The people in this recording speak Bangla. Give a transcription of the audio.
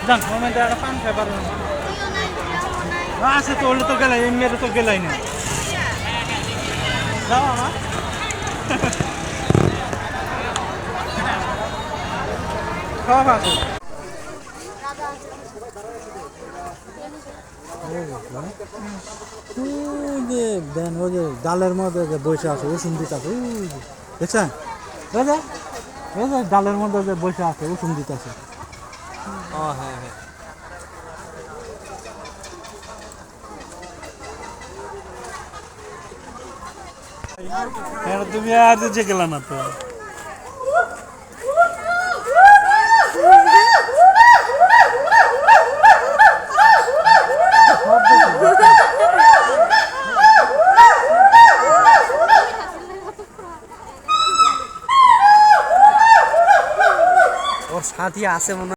যান মোমেন্টে একটা পান খাই পারবেন আছে তো ওলে তো গেলাই এমনি তো গেলাই না যাও আমার সব আছে যে দেন ওই যে ডালের মধ্যে যে বসে আছে উষুম দিতেছে দেখছেন বুঝে এই যে ডালের মধ্যে যে বসে আছে উষুম দিতেছে ও হ্যাঁ হ্যাঁ তুমি আর যে গেল না তো ওর সাথী আছে মনে